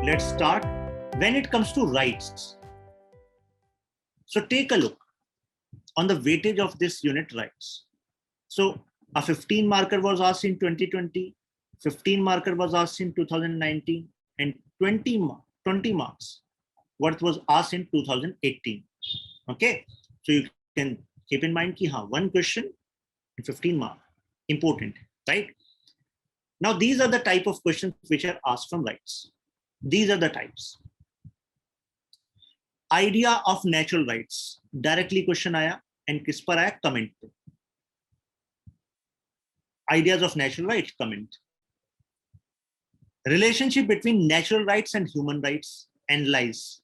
let's start. When it comes to rights, so take a look on the weightage of this unit rights. So a 15 marker was asked in 2020, 15 marker was asked in 2019, and 20 marks what was asked in 2018. Okay, so you can keep in mind ki one question, 15 mark, important, right? Now these are the type of questions which are asked from rights. These are the types. Idea of natural rights, directly question आया and किस पर आया, comment पे. Ideas of natural rights, comment. Relationship between natural rights and human rights, analyze.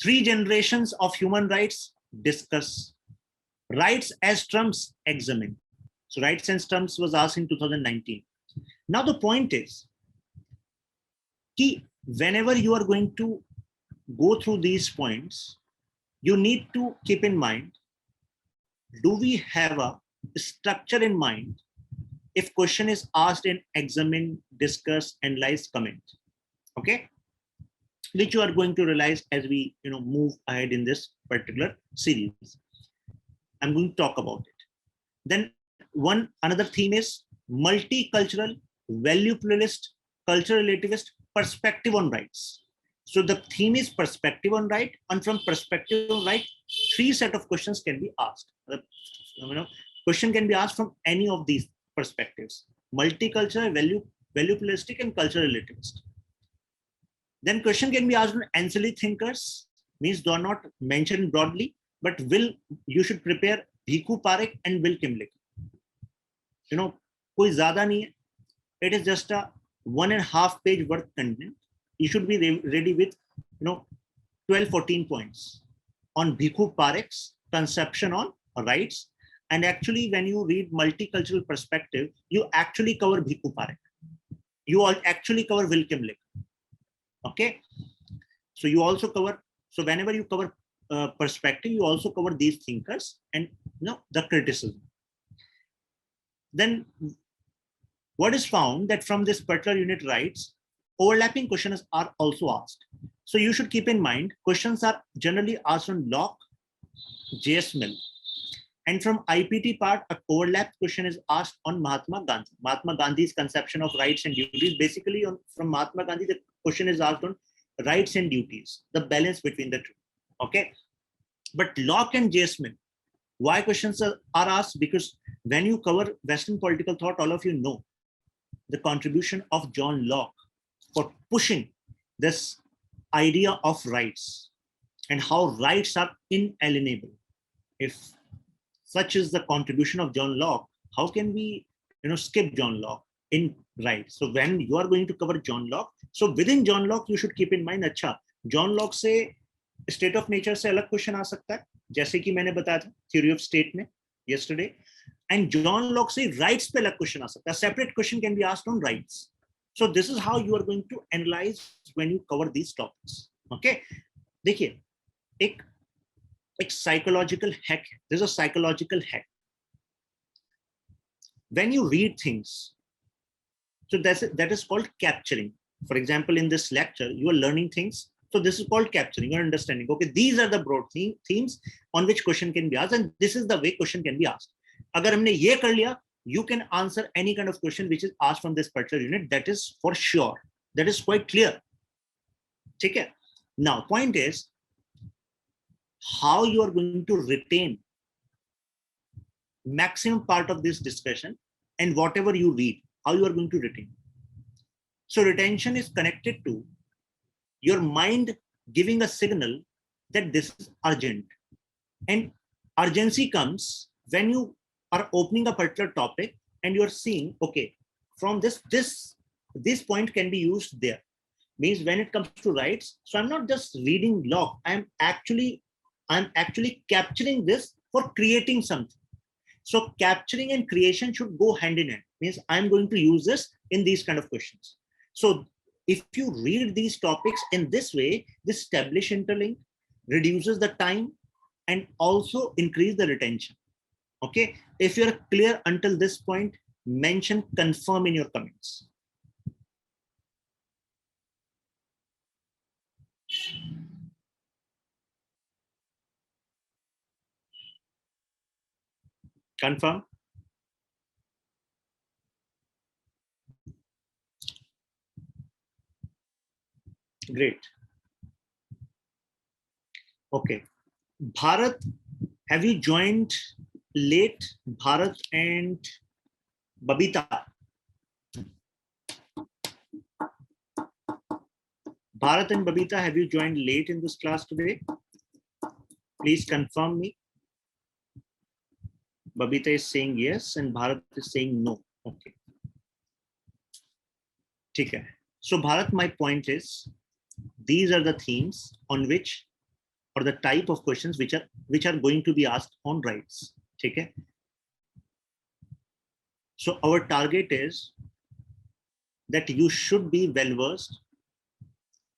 3 generations of human rights, discuss. Rights as terms, examine. So rights and terms was asked in 2019. Now the point is, whenever you are going to go through these points, you need to keep in mind, do we have a structure in mind if question is asked in examine, discuss, analyze, comment? Okay, which you are going to realize as we move ahead in this particular series. I'm going to talk about it. Then another theme is multicultural, value pluralist, cultural relativist perspective on rights. So the theme is perspective on right, and from perspective on right, 3 set of questions can be asked. Question can be asked from any of these perspectives: multicultural, value pluralistic, and cultural relativist. Then question can be asked on ancillary thinkers, means they are not mentioned broadly, but you should prepare Bhikkhu Parekh and Will Kimlick. Koi zyada nahi hai. It is just a 1.5 page worth content. You should be ready with 12-14 points on Bhikkhu Parekh's conception on rights. And actually, when you read multicultural perspective, you actually cover Bhikkhu Parekh. You all actually cover Will Kimlick. Okay, so you also cover. So whenever you cover perspective, you also cover these thinkers and the criticism. Then what is found that from this particular unit rights, overlapping questions are also asked. So you should keep in mind, questions are generally asked on Locke, J.S. Mill. And from IPT part, an overlap question is asked on Mahatma Gandhi. Mahatma Gandhi's conception of rights and duties. Basically, from Mahatma Gandhi, the question is asked on rights and duties, the balance between the two. Okay. But Locke and J.S. Mill, why questions are asked? Because when you cover Western political thought, all of you know the contribution of John Locke for pushing this idea of rights and how rights are inalienable. If such is the contribution of John Locke, how can we skip John Locke in rights? So when you are going to cover John Locke, so within John Locke, you should keep in mind, अच्छा, John Locke से state of nature से अलग question आ सकता है, जैसे कि मैंने बताया था theory of state में yesterday. And John Locke से rights पे अलग question आ सकता है. A separate question can be asked on rights. So this is how you are going to analyze when you cover these topics. Okay, देखिए, एक psychological hack. There's a psychological hack. When you read things, so that is called capturing. For example, in this lecture, you are learning things. So this is called capturing. You're understanding. Okay, these are the broad themes on which question can be asked, and this is the way question can be asked. अगर हमने ये कर लिया, you can answer any kind of question which is asked from this particular unit. That is for sure. That is quite clear. ठीक है? Now, point is how you are going to retain maximum part of this discussion and whatever you read, how you are going to retain. So retention is connected to your mind giving a signal that this is urgent. And urgency comes when you are opening a particular topic and you're seeing, okay, from this point can be used there. Means when it comes to rights, so I'm not just reading Locke, I'm actually capturing this for creating something. So capturing and creation should go hand in hand. Means I'm going to use this in these kind of questions. So if you read these topics in this way, this establish interlink, reduces the time, and also increase the retention. Okay, if you're clear until this point, mention confirm in your comments. Confirm? Great. Okay. Bharat, have you joined late? Bharat and Babita. Bharat and Babita, have you joined late in this class today? Please confirm me. Babita is saying yes and Bharat is saying no. Okay. Okay. So Bharat, my point is, these are the themes on which, or the type of questions which are going to be asked on rights. Okay. So our target is that you should be well versed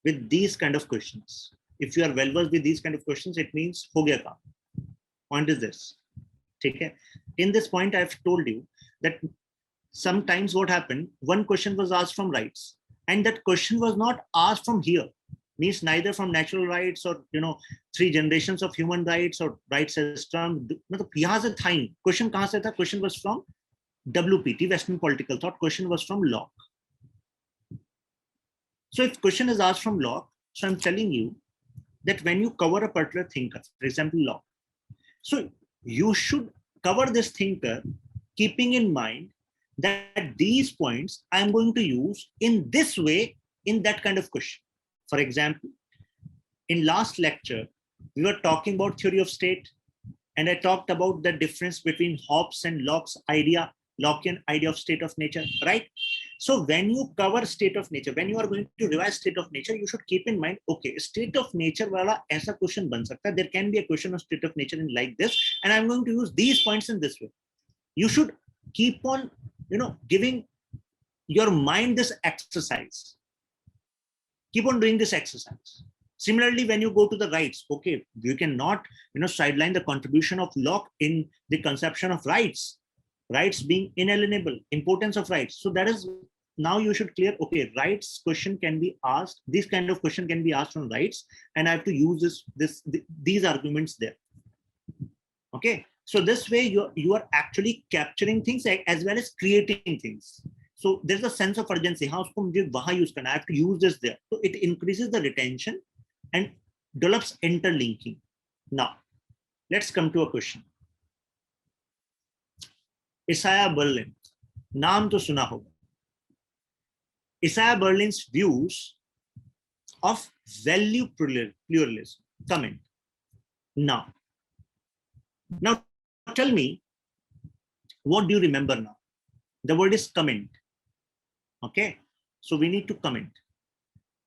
with these kind of questions. If you are well versed with these kind of questions, it means ho gaya kaam. Point is this. Okay. In this point, I've told you that sometimes what happened, one question was asked from rights, and that question was not asked from here, means neither from natural rights or 3 generations of human rights or rights system. Yahan se tha hi. Question kahan se tha? Question was from WPT, Western Political Thought. Question was from Locke. So if question is asked from Locke, so I'm telling you that when you cover a particular thinker, for example, Locke, so you should cover this thinker keeping in mind that these points I'm going to use in this way in that kind of question. For example, in last lecture, we were talking about theory of state, and I talked about the difference between Hobbes and Locke's idea, Lockean idea of state of nature, right? So when you cover state of nature, when you are going to revise state of nature, you should keep in mind, okay, state of nature wala aisa question ban sakta. There can be a question of state of nature in like this, and I'm going to use these points in this way. You should keep on, giving your mind this exercise. Keep on doing this exercise. Similarly, when you go to the rights, okay, you cannot, sideline the contribution of Locke in the conception of rights being inalienable, importance of rights. So that is, now you should clear, okay, rights question can be asked, this kind of question can be asked on rights, and I have to use these arguments there. Okay, so this way you are actually capturing things as well as creating things. So there's a sense of urgency. How I have to use this there. So it increases the retention and develops interlinking. Now, let's come to a question. Isaiah Berlin, naam to suna hoga. Isaiah Berlin's views of value pluralism. Comment. Now tell me, what do you remember now? The word is comment. Okay, so we need to comment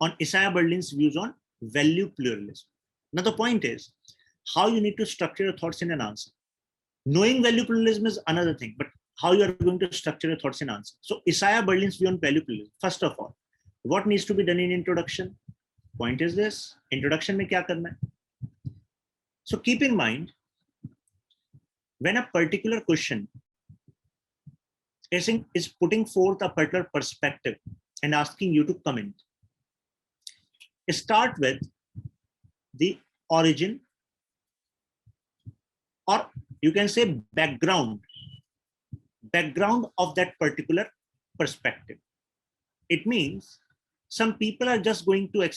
on Isaiah Berlin's views on value pluralism. Now the point is how you need to structure your thoughts in an answer. Knowing value pluralism is another thing, but how you are going to structure your thoughts in answer. So Isaiah Berlin's view on value pluralism. First of all, what needs to be done in introduction? Point is this: introduction mein kya karna hai? So keep in mind, when a particular question is putting forth a particular perspective and asking you to comment, start with the origin, or you can say background of that particular perspective. It means some people are just going to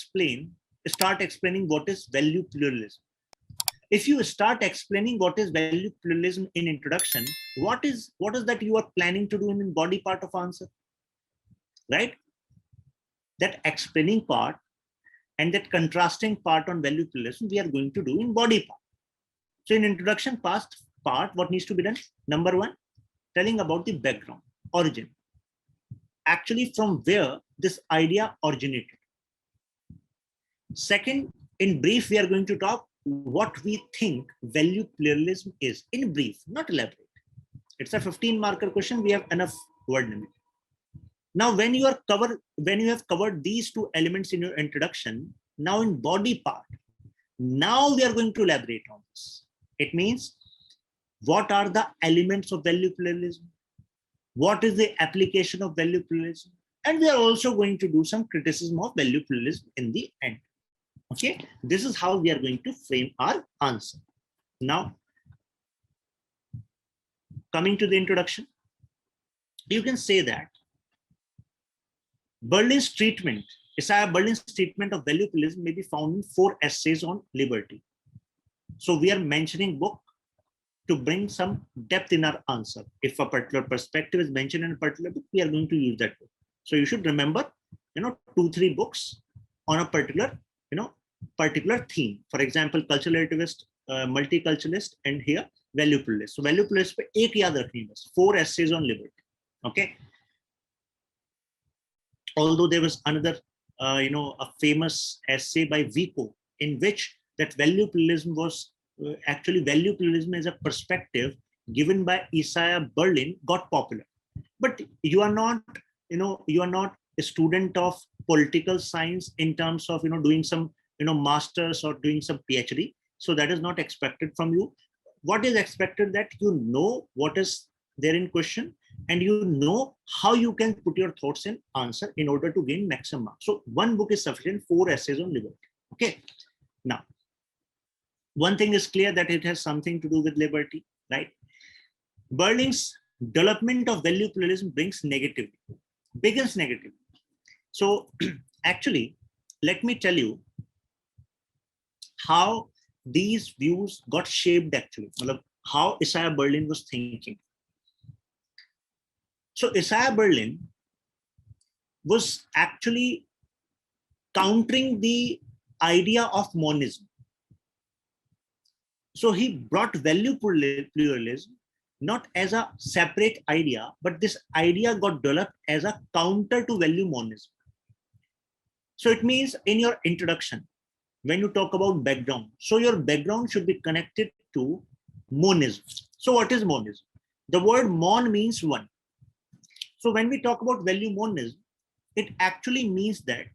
start explaining what is value pluralism. If you start explaining what is value pluralism in introduction, what is that you are planning to do in body part of answer, right? That explaining part and that contrasting part on value pluralism we are going to do in body part. So in introduction part, what needs to be done? Number one, telling about the background, origin, actually from where this idea originated. Second, in brief, we are going to talk what we think value pluralism is, in brief, not elaborate. It's a 15-marker question. We have enough word limit. Now, when you have covered these two elements in your introduction, now in body part, now we are going to elaborate on this. It means, what are the elements of value pluralism? What is the application of value pluralism? And we are also going to do some criticism of value pluralism in the end. Okay, this is how we are going to frame our answer. Now, coming to the introduction, you can say that Berlin's treatment of value pluralism may be found in 4 essays on liberty. So we are mentioning book to bring some depth in our answer. If a particular perspective is mentioned in a particular book, we are going to use that book. So you should remember, 2-3 books on a particular, particular theme. For example, cultural relativist, multiculturalist, and here value pluralist. So value pluralist पे एक याद रखनी बस, 4 essays on liberty. Okay. Although there was another, a famous essay by Vico in which that value pluralism was actually value pluralism as a perspective given by Isaiah Berlin got popular. But you are not a student of political science in terms of doing some masters or doing some PhD. So that is not expected from you. What is expected that you know what is there in question and you know how you can put your thoughts in answer in order to gain maximum marks. So one book is sufficient, 4 essays on liberty. Okay. Now, one thing is clear that it has something to do with liberty, right? Berlin's development of value pluralism begins negatively. So actually, let me tell you how these views got shaped actually, how Isaiah Berlin was thinking. So Isaiah Berlin was actually countering the idea of monism. So he brought value pluralism not as a separate idea, but this idea got developed as a counter to value monism. So it means in your introduction, when you talk about background, so your background should be connected to monism. So what is monism? The word mon means one. So when we talk about value monism, it actually means that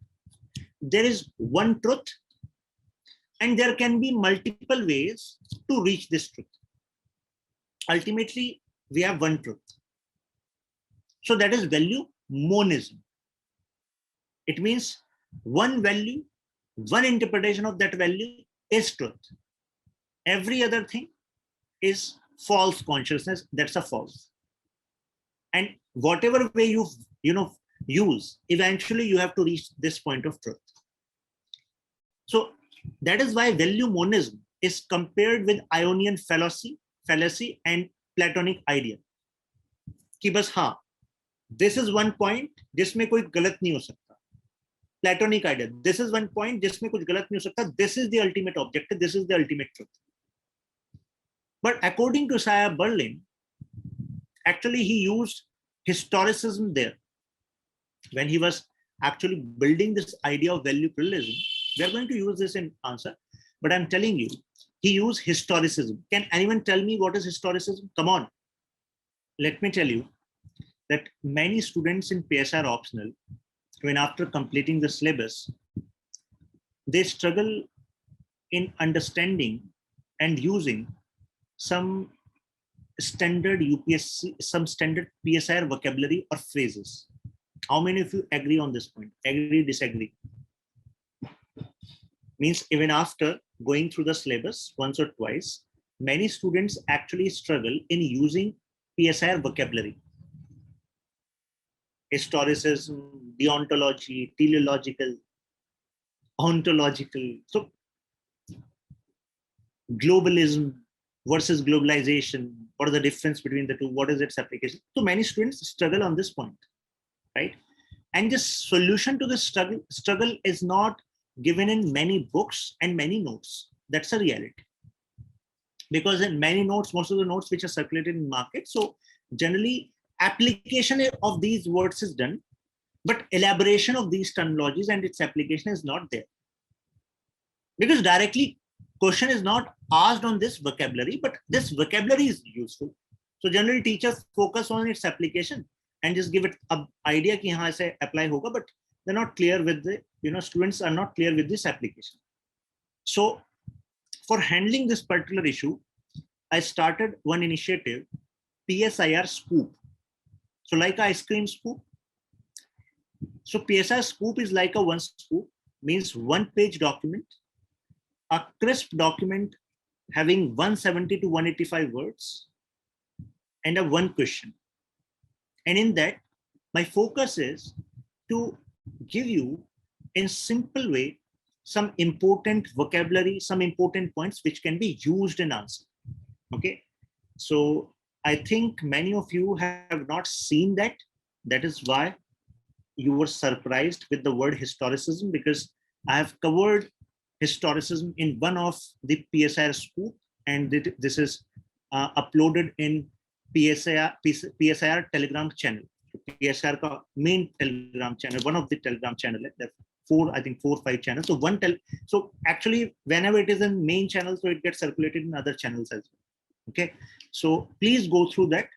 there is one truth and there can be multiple ways to reach this truth. Ultimately, we have one truth. So that is value monism. It means one value, one interpretation of that value is truth. Every other thing is false consciousness. That's a false. And whatever way you use, eventually you have to reach this point of truth. So that is why value monism is compared with Ionian fallacy and Platonic idea. कि बस हाँ, this is one point जिसमें कोई गलत नहीं हो सकता. Platonic idea. This is one point जिसमें कुछ गलत नहीं हो सकता. This is the ultimate objective. This is the ultimate truth. But according to Isaiah Berlin, actually he used historicism there. When he was actually building this idea of value pluralism, we are going to use this in answer, but I'm telling you, he used historicism. Can anyone tell me what is historicism? Come on. Let me tell you that many students in PSIR Optional, when after completing the syllabus, they struggle in understanding and using some standard UPSC, some standard PSIR vocabulary or phrases. How many of you agree on this point? Agree, disagree? Means even after going through the syllabus once or twice, many students actually struggle in using PSIR vocabulary. Historicism, deontology, teleological, ontological. So globalism versus globalization. What is the difference between the two? What is its application? So many students struggle on this point, right? And the solution to this struggle is not given in many books and many notes. That's a reality. Because in many notes, most of the notes which are circulated in market, so generally application of these words is done, but elaboration of these terminologies and its application is not there. Because directly question is not asked on this vocabulary, but this vocabulary is useful. So generally teachers focus on its application and just give it an idea कि हाँ ऐसे apply होगा, but they're not clear with the, students are not clear with this application. So for handling this particular issue, I started one initiative, PSIR Scoop. So like ice cream scoop. So PSIR Scoop is like a one scoop, means 1-page document, a crisp document having 170 to 185 words, and a one question. And in that, my focus is to give you in simple way some important vocabulary, some important points which can be used in answer. Okay, so I think many of you have not seen that. That is why you were surprised with the word historicism, because I have covered historicism in one of the PSIR scoop, and this is uploaded in PSIR Telegram channel. PSIR का main Telegram channel, one of the Telegram channel. I think 4 or 5 channels. So so actually, whenever it is in main channel, so it gets circulated in other channels as well. Okay, so please go through that.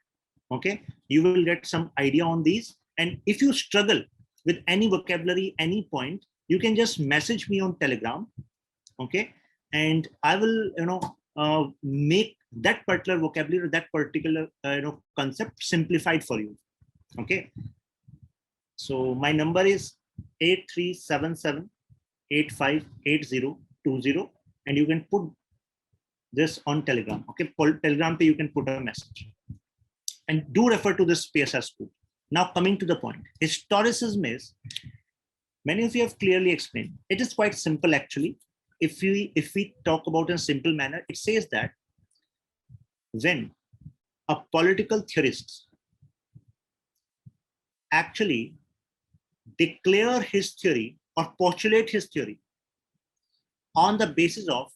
Okay, you will get some idea on these. And if you struggle with any vocabulary, any point, you can just message me on Telegram. Okay, and I will make that particular vocabulary, that particular concept simplified for you. Okay, so my number is 8377 858020, and you can put this on Telegram. Okay, Telegram you can put a message, and do refer to this PSIR school. Now coming to the point, historicism is, many of you have clearly explained. It is quite simple actually. If we talk about in a simple manner, it says that when a political theorist actually declare his theory or postulate his theory on the basis of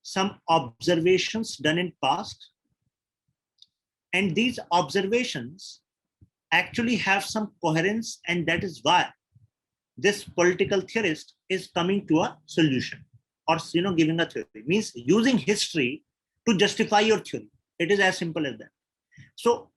some observations done in past, and these observations actually have some coherence, and that is why this political theorist is coming to a solution, or giving a theory, means using history to justify your theory. It is as simple as that. So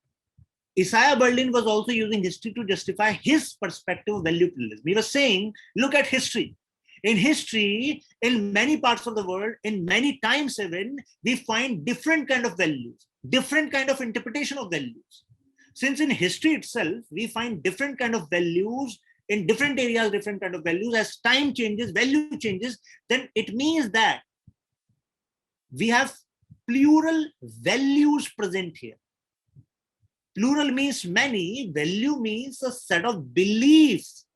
Isaiah Berlin was also using history to justify his perspective of value pluralism. He was saying, look at history. In history, in many parts of the world, in many times even, we find different kind of values, different kind of interpretation of values. Since in history itself, we find different kind of values in different areas, different kind of values, as time changes, value changes, then it means that we have plural values present here. Plural means many, value means a set of beliefs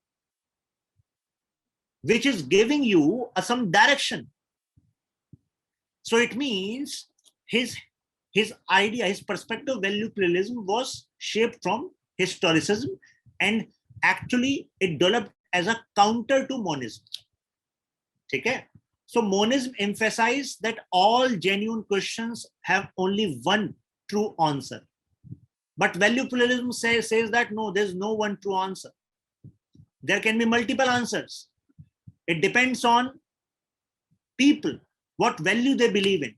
which is giving you some direction. So it means his idea, his perspective, value pluralism was shaped from historicism, and actually it developed as a counter to monism. Okay? So monism emphasized that all genuine questions have only one true answer. But value pluralism says that no, there's no one true answer. There can be multiple answers. It depends on people, what value they believe in.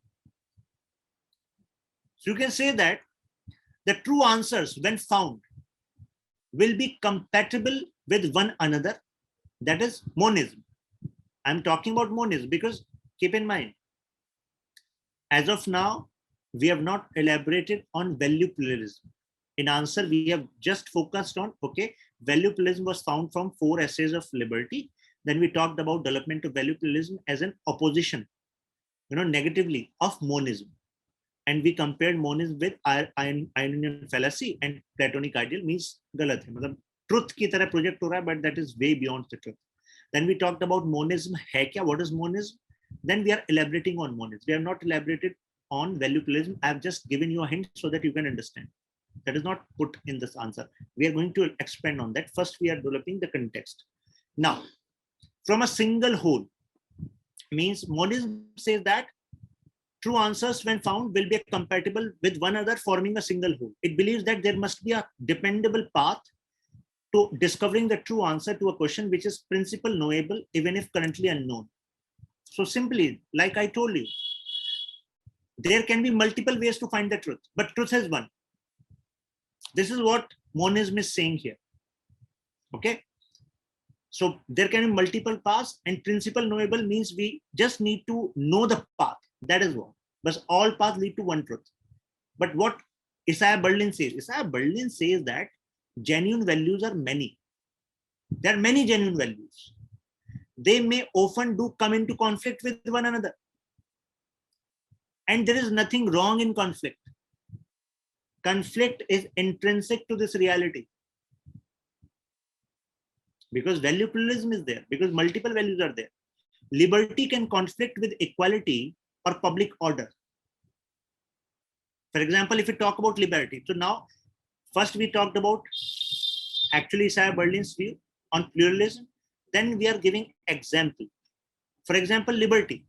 So you can say that the true answers, when found, will be compatible with one another. That is monism. I'm talking about monism because keep in mind, as of now, we have not elaborated on value pluralism. In answer, we have just focused on, okay, value pluralism was found from 4 essays of liberty. Then we talked about development of value pluralism as an opposition, negatively of monism. And we compared monism with Ionian fallacy and Platonic ideal, means galat hai. Truth ki tarah project ho raha hai, but that is way beyond the truth. Then we talked about monism hai kya, what is monism? Then we are elaborating on monism. We have not elaborated on value pluralism. I have just given you a hint so that you can understand. That is not put in this answer. We are going to expand on that. First, we are developing the context. Now, from a single whole, means monism says that true answers when found will be compatible with one another, forming a single whole. It believes that there must be a dependable path to discovering the true answer to a question which is principle knowable, even if currently unknown. So simply, like I told you, there can be multiple ways to find the truth, but truth is one. This is what monism is saying here. Okay. So there can be multiple paths, and principle knowable means we just need to know the path. That is what. But all paths lead to one truth. But what Isaiah Berlin says? Isaiah Berlin says that genuine values are many. There are many genuine values. They may often do come into conflict with one another. And there is nothing wrong in conflict. conflict is intrinsic to this reality. Because value pluralism is there, because multiple values are there. Liberty can conflict with equality or public order. For example, if we talk about liberty, so now first we talked about actually Isaiah Berlin's view on pluralism, then we are giving example. For example, liberty.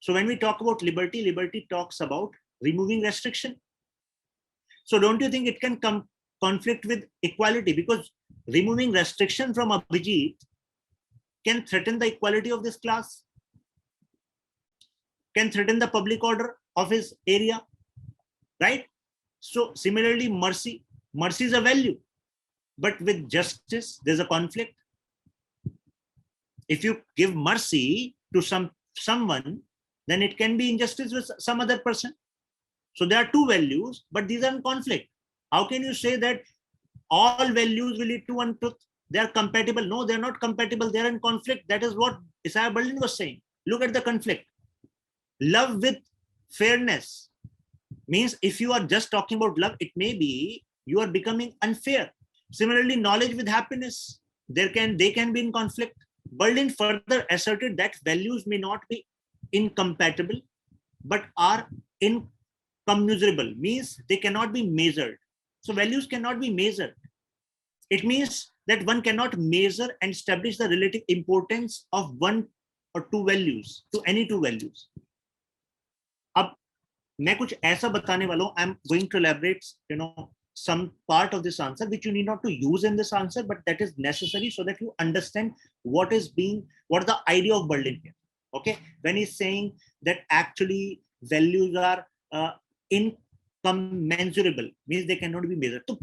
So when we talk about liberty, liberty talks about removing restriction. So don't you think it can conflict with equality? Because removing restriction from Abhijit can threaten the equality of this class, can threaten the public order of his area, right? So similarly, mercy is a value, but with justice, there's a conflict. If you give mercy to someone, then it can be injustice with some other person. So there are two values, but these are in conflict. How can you say that all values will lead to one truth? They are compatible. No, they're not compatible. They're in conflict. That is what Isaiah Berlin was saying. Look at the conflict. Love with fairness means if you are just talking about love, it may be you are becoming unfair. Similarly, knowledge with happiness, they can be in conflict. Berlin further asserted that values may not be incompatible, but are incommensurable, means they cannot be measured. So values cannot be measured. It means that one cannot measure and establish the relative importance of one or two values to any two values. अब मैं कुछ ऐसा बताने वाला हूं. I'm going to elaborate, some part of this answer which you need not to use in this answer, but that is necessary so that you understand what is the idea of Berlin here. Okay, when he's saying that actually values are incommensurable, means they cannot be measured. तो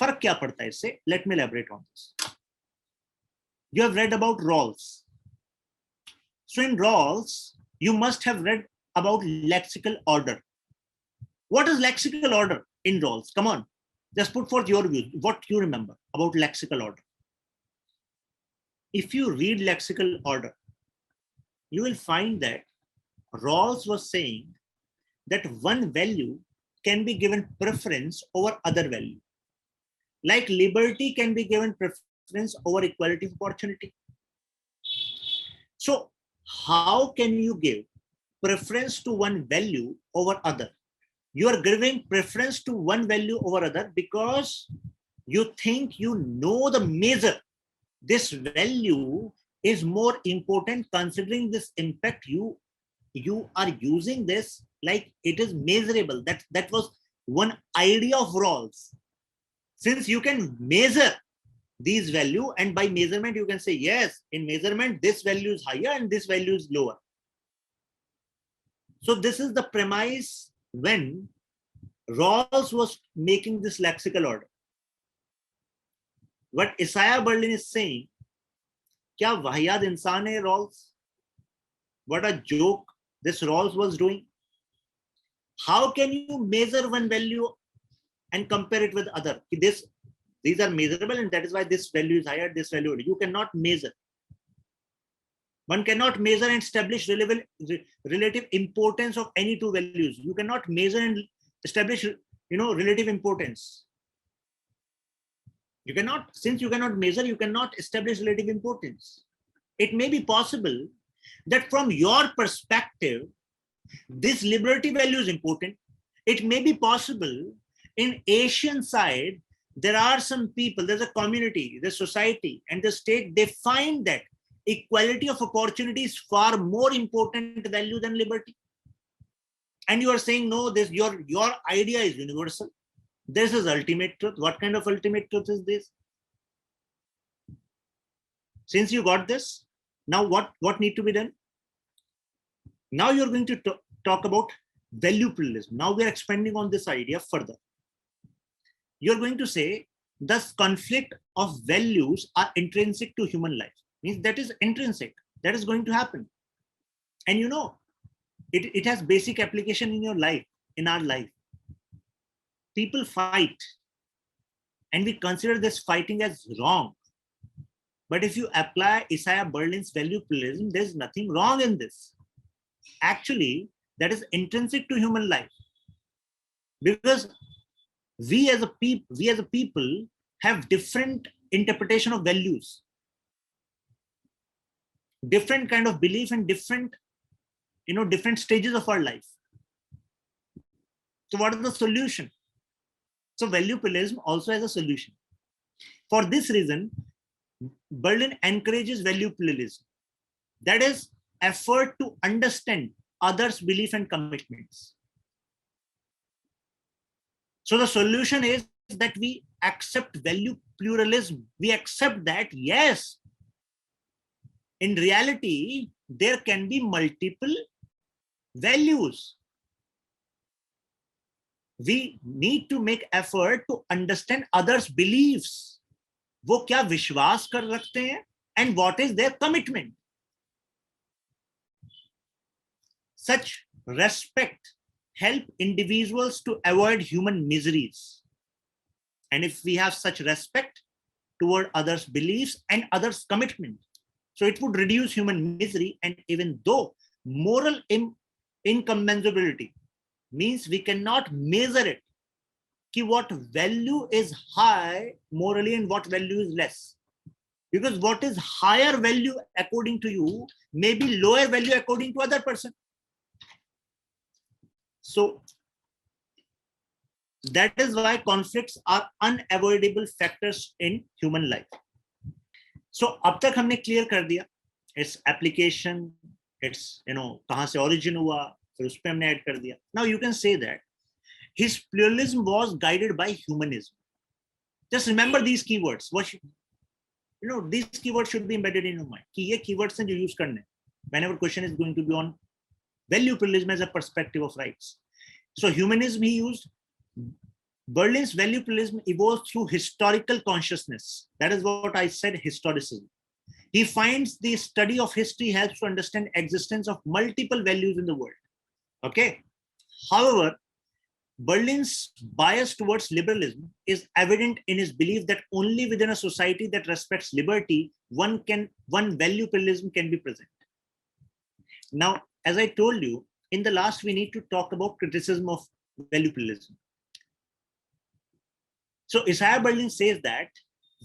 फर्क क्या पड़ता है इससे? Let me elaborate on this. You have read about Rawls. So in Rawls, you must have read about lexical order. What is lexical order in Rawls? Come on, just put forth your view, what you remember about lexical order. If you read lexical order, you will find that Rawls was saying that one value can be given preference over other value. Like liberty can be given preference over equality of opportunity. So how can you give preference to one value over other? You are giving preference to one value over other because you think you know the measure. This value is more important considering this impact. You are using this like it is measurable. That was one idea of Rawls. Since you can measure these value, and by measurement you can say, yes, in measurement this value is higher and this value is lower. So this is the premise when Rawls was making this lexical order. What Isaiah Berlin is saying, क्या वाहियात इंसान है Rawls? What a joke this Rawls was doing. How can you measure one value and compare it with other? These are measurable, and that is why this value is higher, this value. You cannot measure. One cannot measure and establish relative importance of any two values. You cannot measure and establish, relative importance. You cannot, since you cannot measure, you cannot establish relative importance. It may be possible that from your perspective, this liberty value is important. It may be possible in Asian side, there are some people, there's a community, the society and the state, they find that equality of opportunity is far more important value than liberty. And you are saying, no, this your idea is universal. This is ultimate truth. What kind of ultimate truth is this? Since you got this, now what need to be done? Now you're going to talk about value pluralism. Now we are expanding on this idea further. You're going to say, thus conflict of values are intrinsic to human life. Means that is intrinsic. That is going to happen. And it has basic application in your life, in our life. People fight, and we consider this fighting as wrong. But if you apply Isaiah Berlin's value pluralism, there's nothing wrong in this. Actually, that is intrinsic to human life. because we as a people have different interpretation of values, different kind of belief, and different different stages of our life. So what is the solution? So value pluralism also has a solution. For this reason, Berlin encourages value pluralism, that is effort to understand others' belief and commitments. So the solution is that we accept value pluralism. We accept that, yes, in reality, there can be multiple values. We need to make effort to understand others' beliefs. वो क्या विश्वास कर रखते हैं, and what is their commitment. Such respect help individuals to avoid human miseries. And if we have such respect toward others' beliefs and others' commitment, so it would reduce human misery. And even though moral incommensurability means we cannot measure it, ki what value is high morally and what value is less. Because what is higher value according to you may be lower value according to other person. So that is why conflicts are unavoidable factors in human life. So अब तक हमने clear कर दिया its application, its कहाँ से origin हुआ, फिर उस पे हमने add कर दिया. Now you can say that his pluralism was guided by humanism. Just remember these keywords. What these keywords should be embedded in your mind. कि ये keywords हैं जो use करने whenever question is going to be on value pluralism as a perspective of rights. So humanism he used. Berlin's value pluralism evolves through historical consciousness. That is what I said, historicism. He finds the study of history helps to understand existence of multiple values in the world. Okay. However, Berlin's bias towards liberalism is evident in his belief that only within a society that respects liberty, one value pluralism can be present. Now, as I told you, in the last, we need to talk about criticism of value pluralism. So Isaiah Berlin says that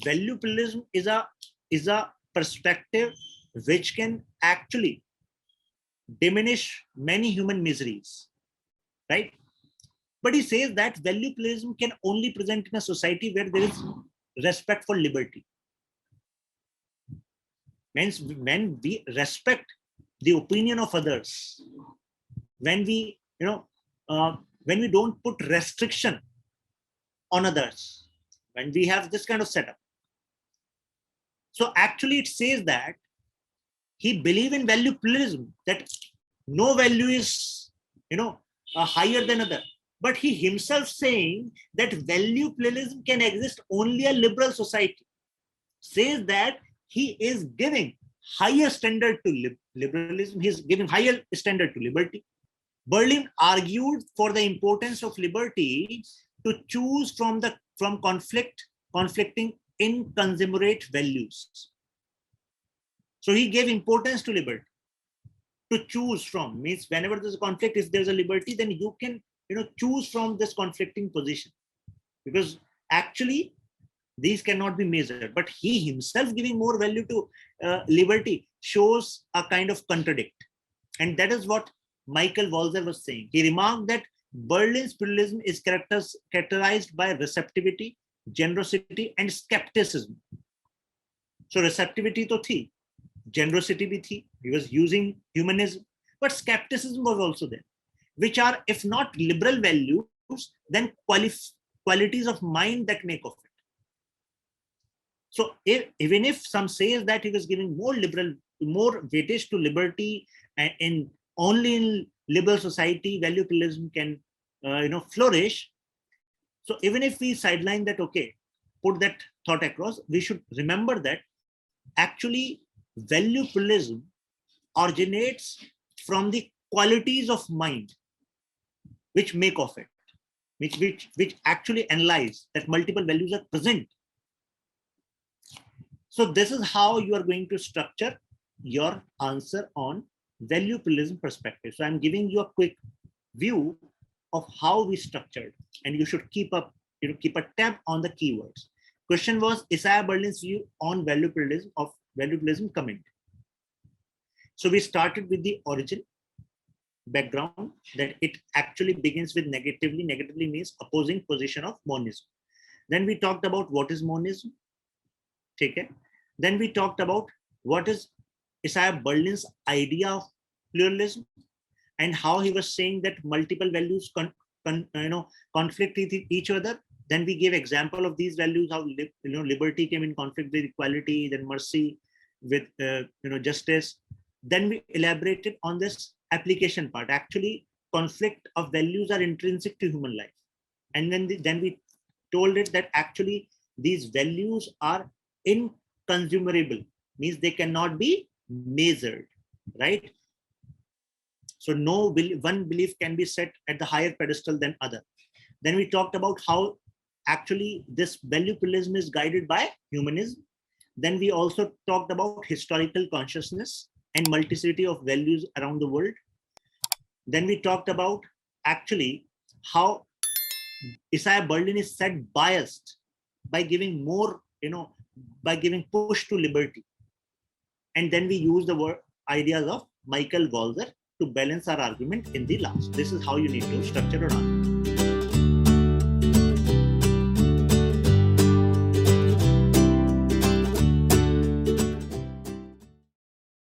value pluralism is a perspective which can actually diminish many human miseries, right? But he says that value pluralism can only present in a society where there is respect for liberty. Means when we respect the opinion of others, when we don't put restriction on others, when we have this kind of setup. So actually it says that he believes in value pluralism, that no value is higher than other. But he himself saying that value pluralism can exist only a liberal society. Says that he is giving higher standard to liberalism. He is giving higher standard to liberty. Berlin argued for the importance of liberty to choose from conflicting incongruent values. So he gave importance to liberty. To choose from means whenever there's a conflict, if there's a liberty, then you can choose from this conflicting position, because actually these cannot be measured. But he himself giving more value to liberty shows a kind of contradict, and that is what Michael Walzer was saying. He remarked that Berlin's pluralism is characterized by receptivity, generosity, and skepticism. So receptivity to thi, generosity bhi thi. He was using humanism, but skepticism was also there, which are, if not liberal values, then qualities of mind that make of it. So even if some says that he was giving more weightage to liberty, and only in liberal society value pluralism can flourish. So even if we sideline that, okay, put that thought across, we should remember that actually value pluralism originates from the qualities of mind which make of it, which actually analyze that multiple values are present. So this is how you are going to structure your answer on value pluralism perspective. So I'm giving you a quick view of how we structured, and you should keep a tab on the keywords. Question was Isaiah Berlin's view on value pluralism comment. So we started with the origin background, that it actually begins with negatively. Negatively means opposing position of monism. Then we talked about what is monism. Okay. Then we talked about what is Isaiah Berlin's idea of pluralism and how he was saying that multiple values conflict with each other. Then we gave example of these values, how liberty came in conflict with equality, then mercy with justice. Then we elaborated on this application part. Actually, conflict of values are intrinsic to human life. And then we told it that actually these values are inconsumable, means they cannot be measured, right? So no one belief can be set at the higher pedestal than other. Then we talked about how actually this value pluralism is guided by humanism. Then we also talked about historical consciousness and multiplicity of values around the world. Then we talked about actually how Isaiah Berlin is said biased by giving more, by giving push to liberty. And then we use the word ideas of Michael Walzer to balance our argument in the last. This is how you need to structure an argument.